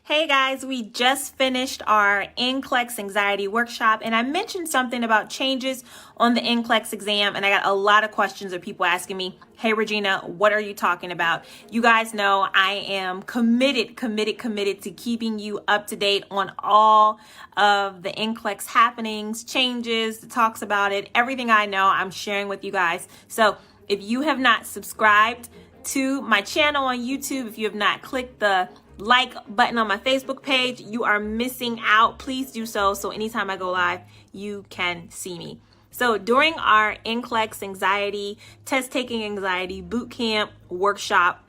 Hey guys, we just finished our NCLEX anxiety workshop, and I mentioned something about changes on the NCLEX exam, and I got a lot of questions of people asking me, hey Regina, what are you talking about? You guys know I am committed to keeping you up to date on all of the NCLEX happenings, changes, the talks about it, everything I know I'm sharing with you guys. So if you have not subscribed to my channel on YouTube, if you have not clicked the like button on my Facebook page, you are missing out. Please do so anytime I go live, you can see me. So during our NCLEX anxiety, test taking anxiety, boot camp, workshop,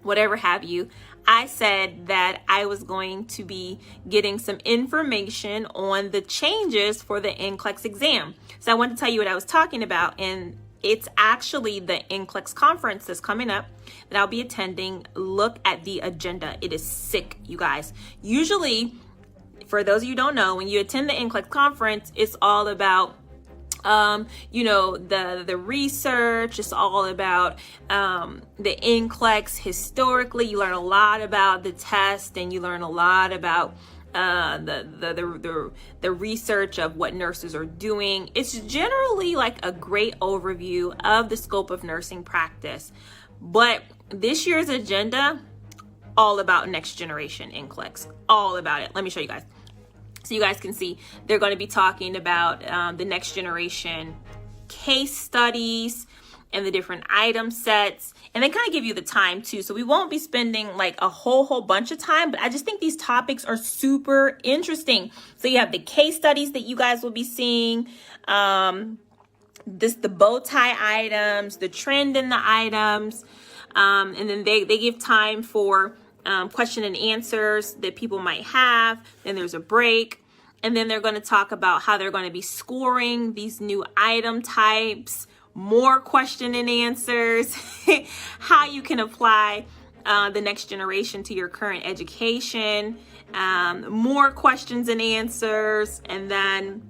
whatever have you, I said that I was going to be getting some information on the changes for the NCLEX exam. So I wanted to tell you what I was talking about, and it's actually the NCLEX conference that's coming up that I'll be attending. Look at the agenda. It is sick, you guys. Usually, for those of you who don't know, when you attend the NCLEX conference, it's all about the research. It's all about the NCLEX historically. You learn a lot about the test, and you learn a lot about the research of what nurses are doing. It's generally like a great overview of the scope of nursing practice. But this year's agenda, all about next generation NCLEX, all about it. Let me show you guys. So you guys can see they're going to be talking about the next generation case studies and the different item sets, and they kind of give you the time too. So we won't be spending like a whole bunch of time, but I just think these topics are super interesting. So you have the case studies that you guys will be seeing, the bow tie items, the trend in the items, and then they give time for question and answers that people might have. Then there's a break, and then they're going to talk about how they're going to be scoring these new item types, more question and answers, how you can apply the next generation to your current education, more questions and answers, and then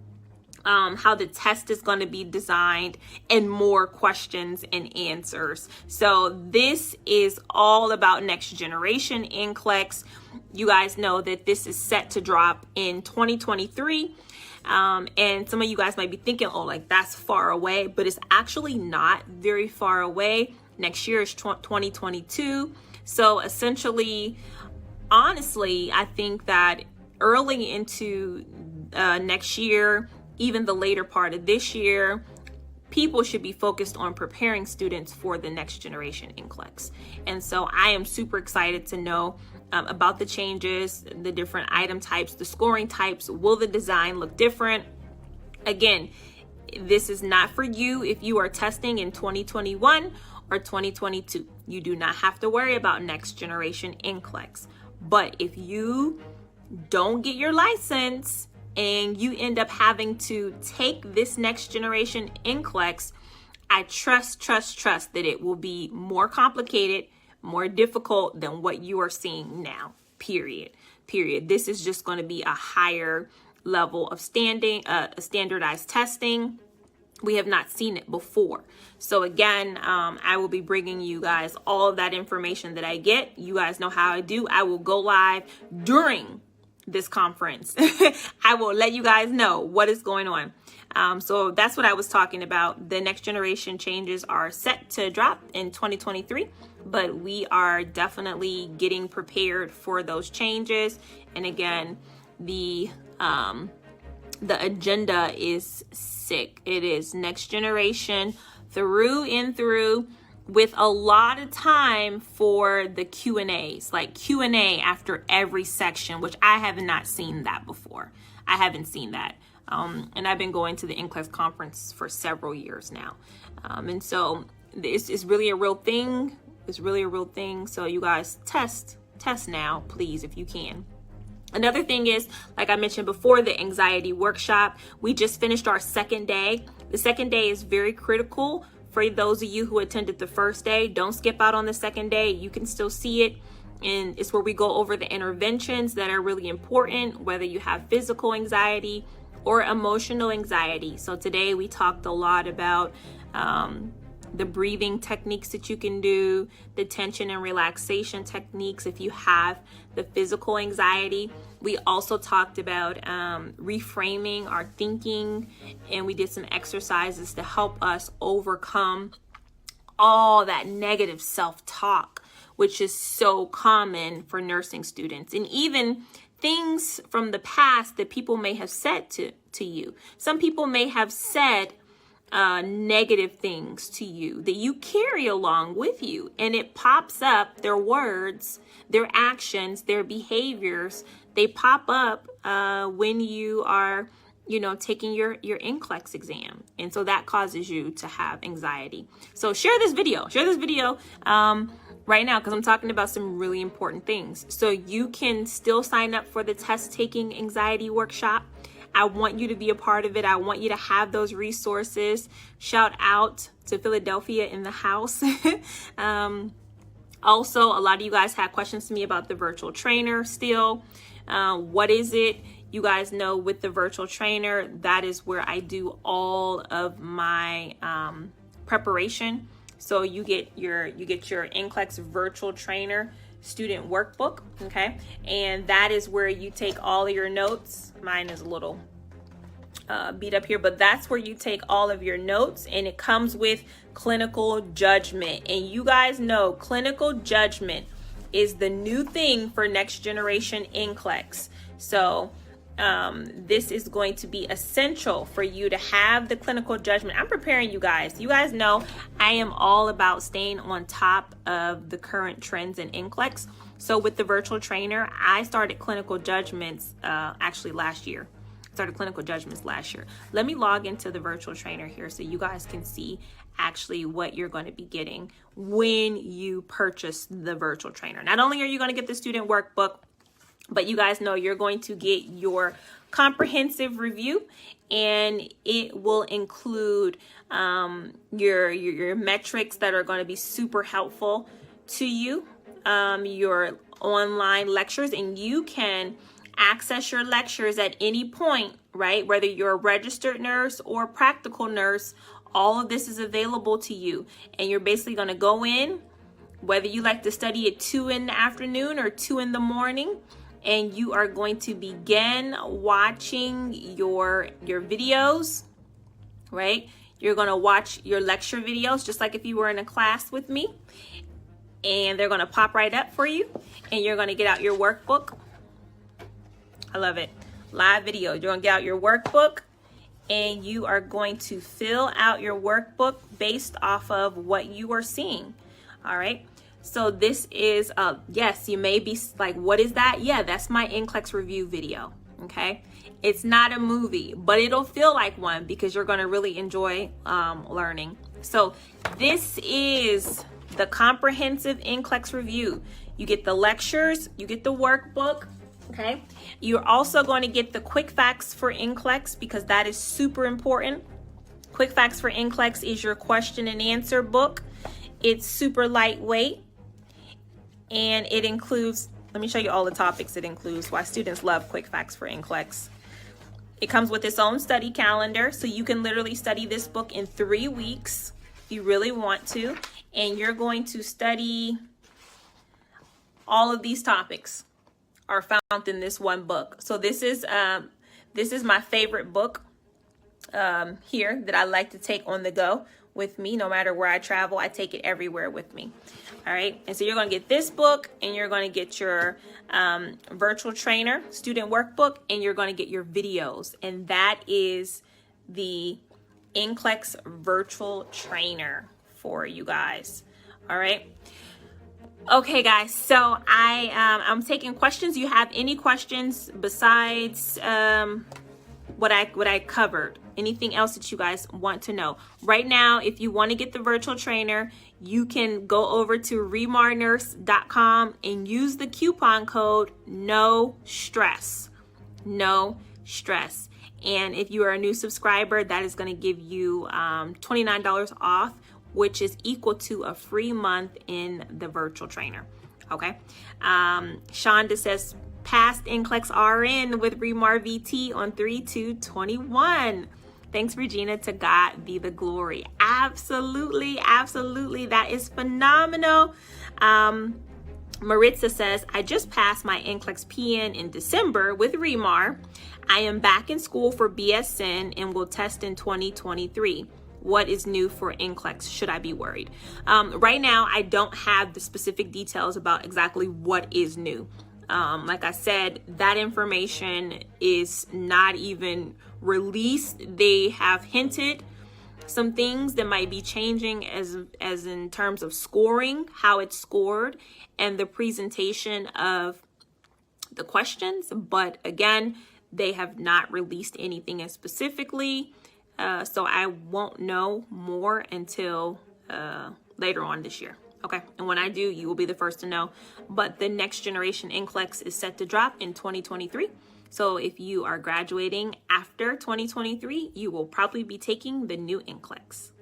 how the test is going to be designed, and more questions and answers. So this is all about next generation NCLEX. You guys know that this is set to drop in 2023. And some of you guys might be thinking, oh, like that's far away, but it's actually not very far away. Next year is 2022. So essentially, honestly, I think that early into next year, even the later part of this year, people should be focused on preparing students for the next generation NCLEX. And so I am super excited to know about the changes, the different item types, the scoring types. Will the design look different? Again, this is not for you if you are testing in 2021 or 2022. You do not have to worry about next generation NCLEX. But if you don't get your license and you end up having to take this next generation NCLEX, I trust that it will be more complicated, more difficult than what you are seeing now, period. This is just going to be a higher level of standardized testing. We have not seen it before. So again, I will be bringing you guys all of that information that I get. You guys know how I do. I will go live during this conference. I will let you guys know what is going on. So that's what I was talking about. The next generation changes are set to drop in 2023, but we are definitely getting prepared for those changes. And again, the agenda is sick. It is next generation through and through, with a lot of time for the Q&As, like Q&A after every section, which I have not seen that before. I haven't seen that. And I've been going to the NCLEX conference for several years now. And so it's really a real thing. It's really a real thing. So you guys test now, please, if you can. Another thing is, like I mentioned before, the anxiety workshop. We just finished our second day. The second day is very critical for those of you who attended the first day. Don't skip out on the second day. You can still see it. And it's where we go over the interventions that are really important, whether you have physical anxiety or emotional anxiety. So today we talked a lot about the breathing techniques that you can do, the tension and relaxation techniques if you have the physical anxiety. We also talked about reframing our thinking, and we did some exercises to help us overcome all that negative self-talk, which is so common for nursing students, and even things from the past that people may have said to you. Some people may have said negative things to you that you carry along with you, and it pops up. Their words, their actions, their behaviors, they pop up when you are taking your NCLEX exam. And so that causes you to have anxiety. So share this video right now, because I'm talking about some really important things. So you can still sign up for the test taking anxiety workshop. I want you to be a part of it. I want you to have those resources. Shout out to Philadelphia in the house. Also, a lot of you guys had questions to me about the virtual trainer still. What is it? You guys know with the virtual trainer, that is where I do all of my preparation. So you get your NCLEX virtual trainer student workbook, okay? And that is where you take all of your notes. Mine is a little beat up here, but that's where you take all of your notes, and it comes with clinical judgment. And you guys know clinical judgment is the new thing for next generation NCLEX. So this is going to be essential for you to have the clinical judgment. I'm preparing you guys. You guys know I am all about staying on top of the current trends in NCLEX. So with the virtual trainer, I started clinical judgments actually last year. Let me log into the virtual trainer here so you guys can see actually what you're going to be getting when you purchase the virtual trainer. Not only are you going to get the student workbook, but you guys know you're going to get your comprehensive review, and it will include your metrics that are going to be super helpful to you, your online lectures, and you can access your lectures at any point, right? Whether you're a registered nurse or practical nurse, all of this is available to you. And you're basically going to go in, whether you like to study at 2 in the afternoon or 2 in the morning, and you are going to begin watching your videos, right? You're going to watch your lecture videos just like if you were in a class with me, and they're going to pop right up for you, and you're going to get out your workbook. I love it. Live video. You're going to get out your workbook, and you are going to fill out your workbook based off of what you are seeing. All right. So this is, yes, you may be like, what is that? Yeah, that's my NCLEX review video. Okay. It's not a movie, but it'll feel like one because you're going to really enjoy learning. So this is the comprehensive NCLEX review. You get the lectures, you get the workbook. Okay. You're also going to get the quick facts for NCLEX because that is super important. Quick facts for NCLEX is your question and answer book. It's super lightweight, and it includes, let me show you all the topics it includes, why students love quick facts for NCLEX. It comes with its own study calendar, so you can literally study this book in 3 weeks if you really want to, and you're going to study all of these topics are found in this one book. So this is my favorite book here that I like to take on the go with me. No matter where I travel, I take it everywhere with me. All right. And so you're going to get this book, and you're going to get your virtual trainer student workbook, and you're going to get your videos. And that is the NCLEX virtual trainer for you guys. All right. Okay, guys, so I'm taking questions. You have any questions besides what I covered? Anything else that you guys want to know? Right now, if you want to get the virtual trainer, you can go over to remarnurse.com and use the coupon code No Stress. No Stress. And if you are a new subscriber, that is going to give you $29 off, which is equal to a free month in the virtual trainer. Okay. Shonda says, passed NCLEX RN with ReMar VT on 3/2/21. Thanks, Regina. To God be the glory. Absolutely, absolutely. That is phenomenal. Maritza says, I just passed my NCLEX PN in December with ReMar. I am back in school for BSN and will test in 2023. What is new for NCLEX? Should I be worried? Right now, I don't have the specific details about exactly what is new. Like I said, that information is not even released. They have hinted some things that might be changing as in terms of scoring, how it's scored, and the presentation of the questions. But again, they have not released anything as specifically. So I won't know more until later on this year. Okay, and when I do, you will be the first to know. But the next generation NCLEX is set to drop in 2023. So if you are graduating after 2023, you will probably be taking the new NCLEX.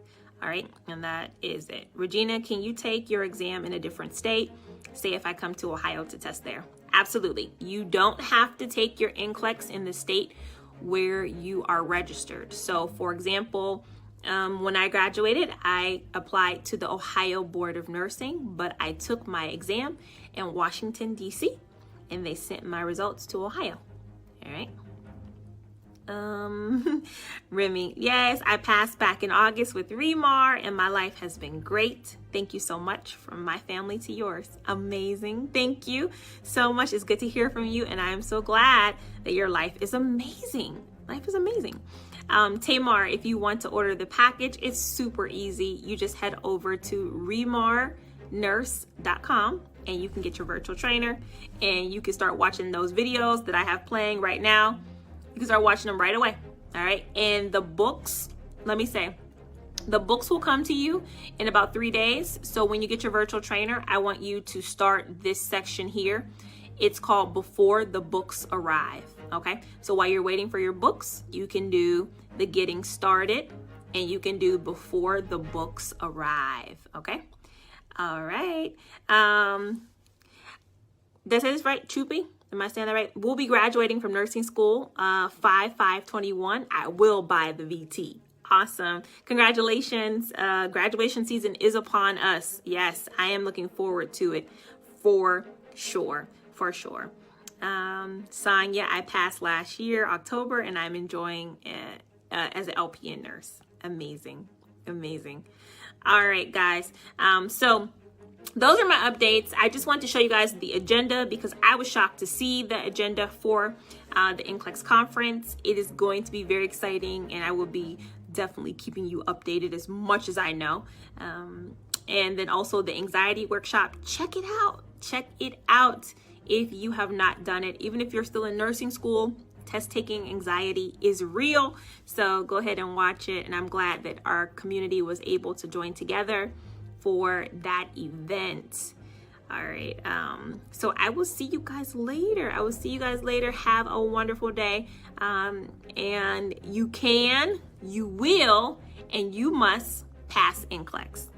All right, and that is it. Regina, can you take your exam in a different state? Say if I come to Ohio to test there. Absolutely. You don't have to take your NCLEX in the state where you are registered. So for example, when I graduated, I applied to the Ohio Board of Nursing, but I took my exam in Washington, D.C., and they sent my results to Ohio. All right. Remy, yes, I passed back in August with ReMar, and my life has been great. Thank you so much, from my family to yours. Amazing. Thank you so much. It's good to hear from you, and I am so glad that your life is amazing. Life is amazing. Tamar, if you want to order the package, it's super easy. You just head over to remarnurse.com and you can get your virtual trainer, and you can start watching those videos that I have playing right now. You can start watching them right away. All right. And the books, let me say, the books will come to you in about 3 days. So when you get your virtual trainer, I want you to start this section here. It's called Before the Books Arrive. Okay. So while you're waiting for your books, you can do the Getting Started, and you can do Before the Books Arrive. Okay. All right. Did I say this right? Chupi? Am I saying that right? We'll be graduating from nursing school 5/5/21. I will buy the VT. Awesome. Congratulations. Graduation season is upon us. Yes, I am looking forward to it for sure. For sure. Sonia, I passed last year, October, and I'm enjoying it as an LPN nurse. Amazing. Amazing. All right, guys. So those are my updates. I just want to show you guys the agenda because I was shocked to see the agenda for the NCLEX conference. It is going to be very exciting, and I will be definitely keeping you updated as much as I know. And then also the anxiety workshop. Check it out. Check it out if you have not done it. Even if you're still in nursing school, test taking anxiety is real. So go ahead and watch it. And I'm glad that our community was able to join together for that event. All right. So I will see you guys later. Have a wonderful day. And you can, you will, and you must pass NCLEX.